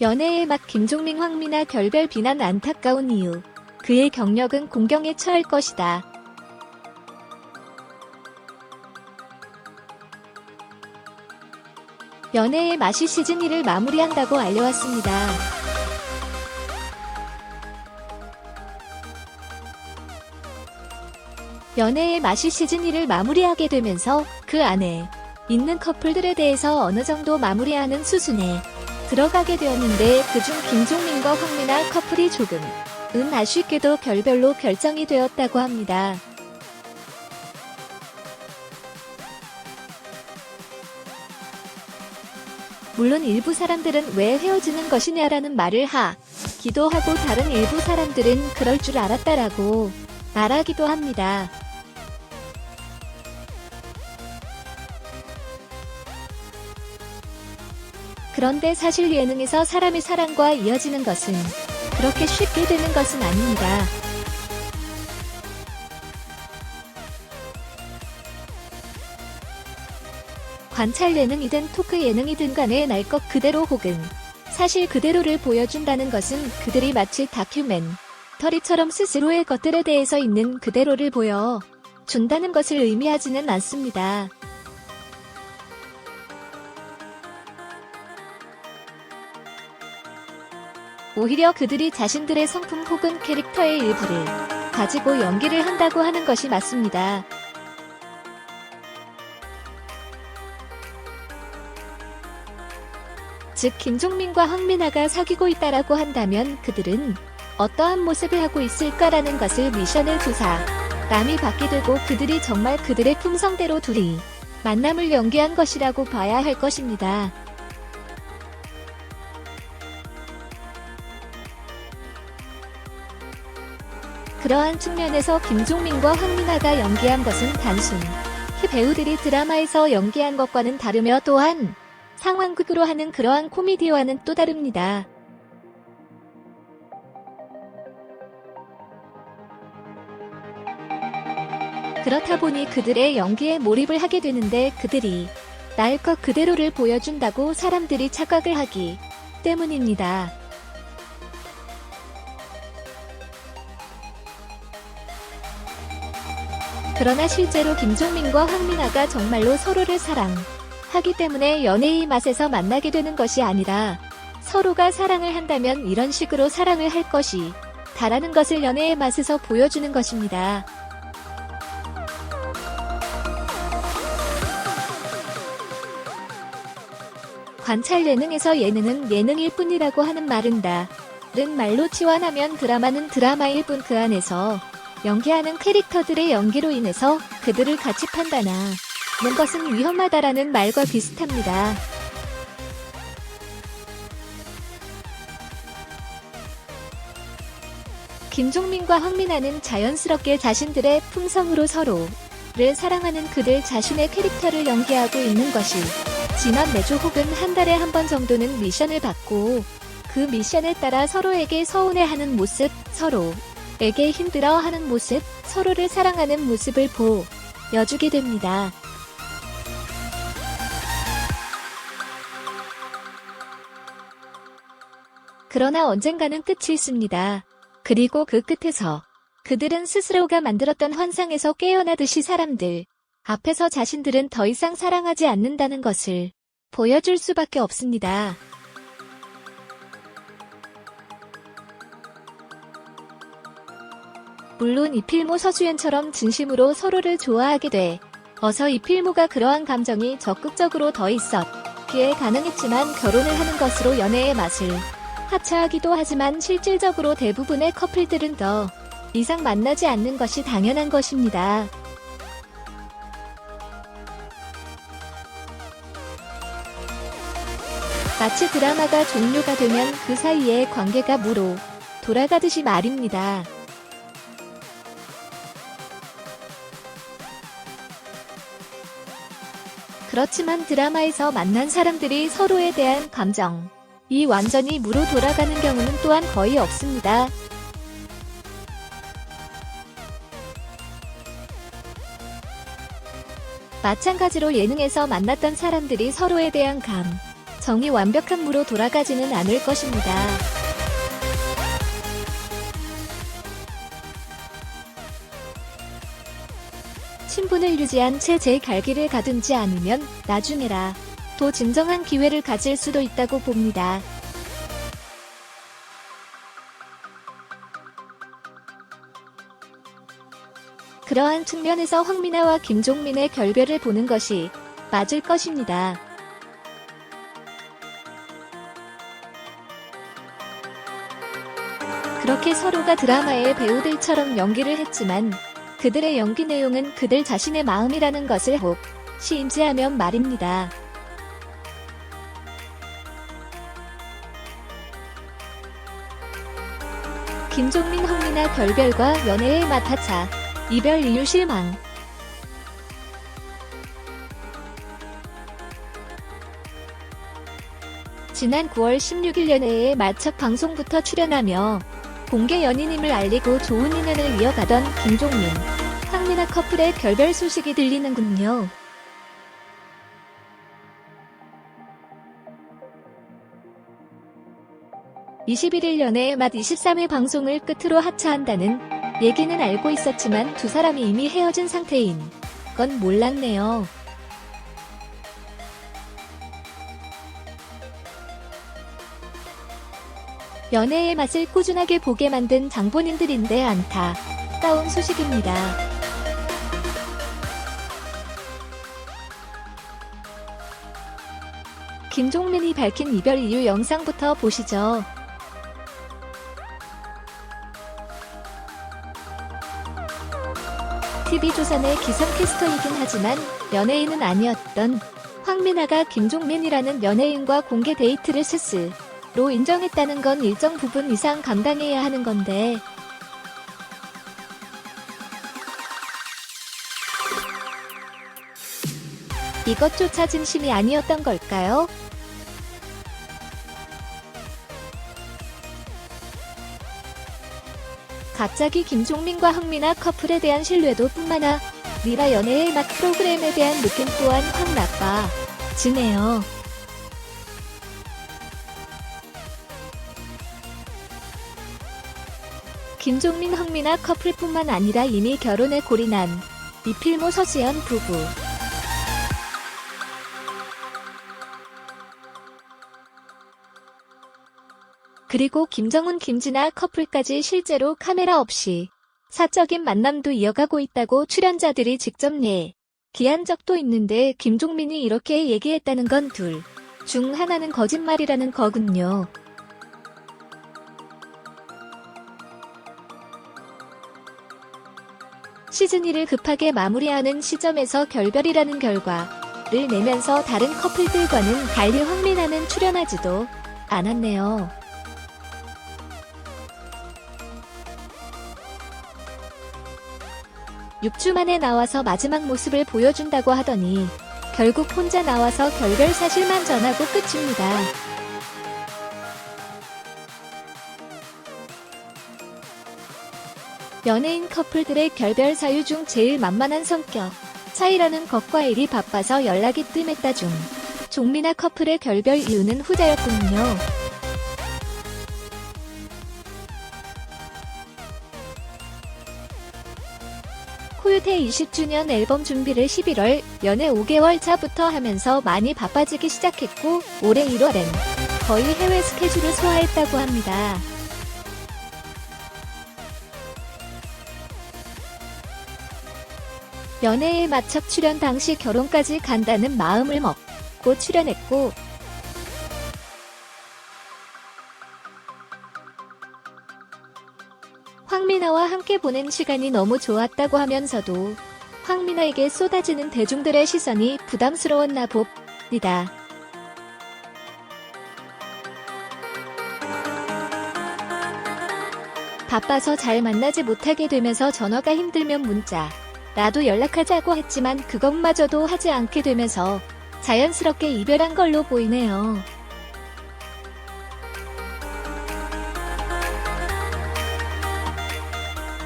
연애의 맛 김종민 황미나 결별 비난 안타까운 이유. 그의 경력은 공경에 처할 것이다. 연애의 맛이 시즌2를 마무리한다고 알려왔습니다. 연애의 맛이 시즌2를 마무리하게 되면서 그 안에 있는 커플들에 대해서 어느 정도 마무리하는 수순에 들어가게 되었는데 그중 김종민과 황미나 커플이 조금은 아쉽게도 결별로 결정이 되었다고 합니다. 물론 일부 사람들은 왜 헤어지는 것이냐라는 말을 하기도 하고 다른 일부 사람들은 그럴 줄 알았다라고 말하기도 합니다. 그런데 사실 예능에서 사람의 사랑과 이어지는 것은 그렇게 쉽게 되는 것은 아닙니다. 관찰 예능이든 토크 예능이든 간에 날 것 그대로 혹은 사실 그대로를 보여준다는 것은 그들이 마치 다큐멘터리처럼 스스로의 것들에 대해서 있는 그대로를 보여준다는 것을 의미하지는 않습니다. 오히려 그들이 자신들의 성품 혹은 캐릭터의 일부를 가지고 연기를 한다고 하는 것이 맞습니다. 즉 김종민과 황미나가 사귀고 있다라고 한다면 그들은 어떠한 모습을 하고 있을까라는 것을 미션을 두 사람이 받게 되고 그들이 정말 그들의 품성대로 둘이 만남을 연기한 것이라고 봐야 할 것입니다. 그러한 측면에서 김종민과 황미나가 연기한 것은 단순히 배우들이 드라마에서 연기한 것과는 다르며 또한 상황극으로 하는 그러한 코미디와는 또 다릅니다. 그렇다 보니 그들의 연기에 몰입을 하게 되는데 그들이 날 것 그대로를 보여준다고 사람들이 착각을 하기 때문입니다. 그러나 실제로 김종민과 황미나가 정말로 서로를 사랑하기 때문에 연애의 맛에서 만나게 되는 것이 아니라 서로가 사랑을 한다면 이런 식으로 사랑을 할 것이 다라는 것을 연애의 맛에서 보여주는 것입니다. 관찰 예능에서 예능은 예능일 뿐이라고 하는 말은 다른 말로 치환하면 드라마는 드라마일 뿐 그 안에서 연기하는 캐릭터들의 연기로 인해서 그들을 같이 판단하는 것은 위험하다라는 말과 비슷합니다. 김종민과 황미나는 자연스럽게 자신들의 품성으로 서로를 사랑하는 그들 자신의 캐릭터를 연기하고 있는 것이지만 매주 혹은 한 달에 한 번 정도는 미션을 받고 그 미션에 따라 서로에게 서운해하는 모습, 서로에게 힘들어하는 모습, 서로를 사랑하는 모습을 보여주게 됩니다. 그러나 언젠가는 끝이 있습니다. 그리고 그 끝에서 그들은 스스로가 만들었던 환상에서 깨어나듯이 사람들 앞에서 자신들은 더 이상 사랑하지 않는다는 것을 보여줄 수밖에 없습니다. 물론 이필모 서주현처럼 진심으로 서로를 좋아하게 되어서 이필모가 그러한 감정이 적극적으로 더 있었기에 가능했지만 결혼을 하는 것으로 연애의 맛을 하차하기도 하지만 실질적으로 대부분의 커플들은 더 이상 만나지 않는 것이 당연한 것입니다. 마치 드라마가 종료가 되면 그 사이에 관계가 무로 돌아가듯이 말입니다. 그렇지만 드라마에서 만난 사람들이 서로에 대한 감정이 완전히 무로 돌아가는 경우는 또한 거의 없습니다. 마찬가지로 예능에서 만났던 사람들이 서로에 대한 정이 완벽한 무로 돌아가지는 않을 것입니다. 친분을 유지한 채 제 갈 길을 가든지 아니면 나중에라 도 진정한 기회를 가질 수도 있다고 봅니다. 그러한 측면에서 황미나와 김종민의 결별을 보는 것이 맞을 것입니다. 그렇게 서로가 드라마의 배우들처럼 연기를 했지만 그들의 연기 내용은 그들 자신의 마음이라는 것을 혹시 인지하면 말입니다. 김종민 황미나 결별과 연애의 마타차, 이별 이유 실망. 지난 9월 16일 연애의 마첫 방송부터 출연하며 공개 연인임을 알리고 좋은 인연을 이어가던 김종민, 황미나 커플의 결별 소식이 들리는군요. (21일) 연애의 맛 23회 방송을 끝으로 하차한다는 얘기는 알고 있었지만 두 사람이 이미 헤어진 상태인 건 몰랐네요. 연애의 맛을 꾸준하게 보게 만든 장본인들인데 안타까운 소식입니다. 김종민이 밝힌 이별 이유 영상부터 보시죠. TV조선의 기성캐스터이긴 하지만 연예인은 아니었던 황미나가 김종민이라는 연예인과 공개 데이트를 스스로 인정했다는 건 일정 부분 이상 감당해야 하는 건데 이것조차 진심이 아니었던 걸까요? 갑자기 김종민과 황미나 커플에 대한 신뢰도 뿐만 아니라 연애의 맛 프로그램에 대한 느낌 또한 확 나빠지네요. 김종민 황미나 커플뿐만 아니라 이미 결혼에 골인한 이필모 서지연 부부. 그리고 김정훈 김진아 커플까지 실제로 카메라 없이 사적인 만남도 이어가고 있다고 출연자들이 직접 얘기한 적도 있는데 김종민이 이렇게 얘기했다는 건 둘 중 하나는 거짓말이라는 거군요. 시즌1을 급하게 마무리하는 시점에서 결별이라는 결과를 내면서 다른 커플들과는 달리 황미나는 출연하지도 않았네요. 6주 만에 나와서 마지막 모습을 보여준다고 하더니 결국 혼자 나와서 결별 사실만 전하고 끝입니다. 연예인 커플들의 결별 사유 중 제일 만만한 성격 차이라는 것과 일이 바빠서 연락이 뜸했다 중 종미나 커플의 결별 이유는 후자였군요. 코요태 20주년 앨범 준비를 11월 연애 5개월 차부터 하면서 많이 바빠지기 시작했고 올해 1월엔 거의 해외 스케줄을 소화했다고 합니다. 연애에 맞춰 출연 당시 결혼까지 간다는 마음을 먹고 출연했고 황미나와 함께 보낸 시간이 너무 좋았다고 하면서도 황미나에게 쏟아지는 대중들의 시선이 부담스러웠나 봅니다. 바빠서 잘 만나지 못하게 되면서 전화가 힘들면 문자라도 연락하자고 했지만 그것마저도 하지 않게 되면서 자연스럽게 이별한 걸로 보이네요.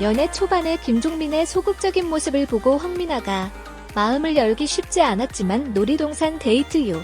연애 초반에 김종민의 소극적인 모습을 보고 황미나가 마음을 열기 쉽지 않았지만 놀이동산 데이트 이후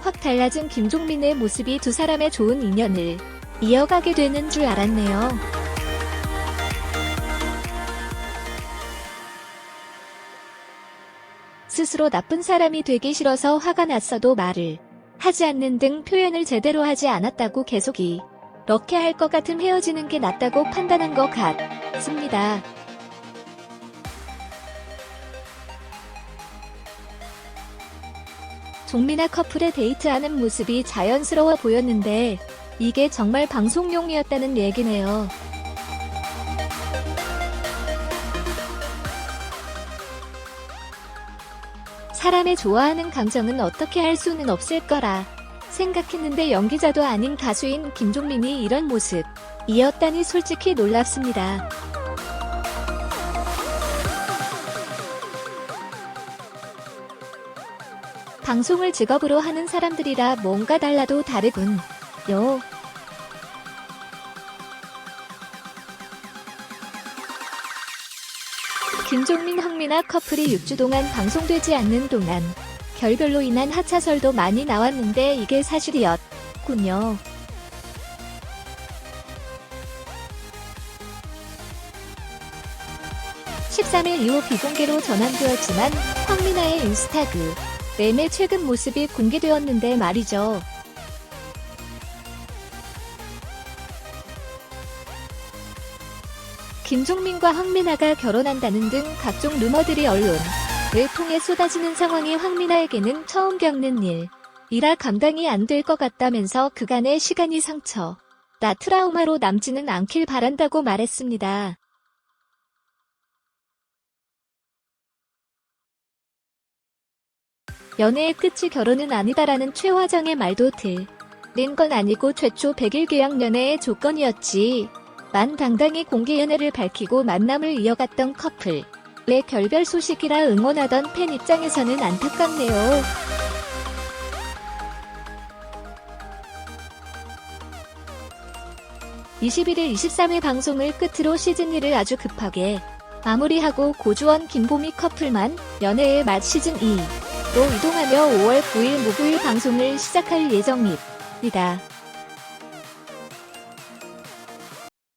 확 달라진 김종민의 모습이 두 사람의 좋은 인연을 이어가게 되는 줄 알았네요. 스스로 나쁜 사람이 되기 싫어서 화가 났어도 말을 하지 않는 등 표현을 제대로 하지 않았다고 계속 이렇게 할 것 같음 헤어지는 게 낫다고 판단한 것 같습니다. 종민아 커플의 데이트하는 모습이 자연스러워 보였는데 이게 정말 방송용이었다는 얘기네요. 사람의 좋아하는 감정은 어떻게 할 수는 없을 거라 생각했는데 연기자도 아닌 가수인 김종민이 이런 모습이었다니 솔직히 놀랍습니다. 방송을 직업으로 하는 사람들이라 뭔가 달라도 다르군요. 김종민 황미나 커플이 6주 동안 방송되지 않는 동안 결별로 인한 하차설도 많이 나왔는데 이게 사실이었군요. (13일) 이후 비공개로 전환되었지만 황미나의 인스타그램의 최근 모습이 공개되었는데 말이죠. 김종민과 황미나가 결혼한다는 등 각종 루머들이 언론을 통해 쏟아지는 상황이 황미나에게는 처음 겪는 일이라 감당이 안 될 것 같다면서 그간의 시간이 상처나 트라우마로 남지는 않길 바란다고 말했습니다. 연애의 끝이 결혼은 아니다라는 최화정의 말도 틀린 건 아니고 최초 100일 계약 연애의 조건이었지. 만 당당히 공개 연애를 밝히고 만남을 이어갔던 커플의 결별 소식이라 응원하던 팬 입장에서는 안타깝네요. (21일) 23일 방송을 끝으로 시즌1을 아주 급하게 마무리하고 고주원 김보미 커플만 연애의 맛 시즌2로 이동하며 5월 9일 목요일 방송을 시작할 예정입니다.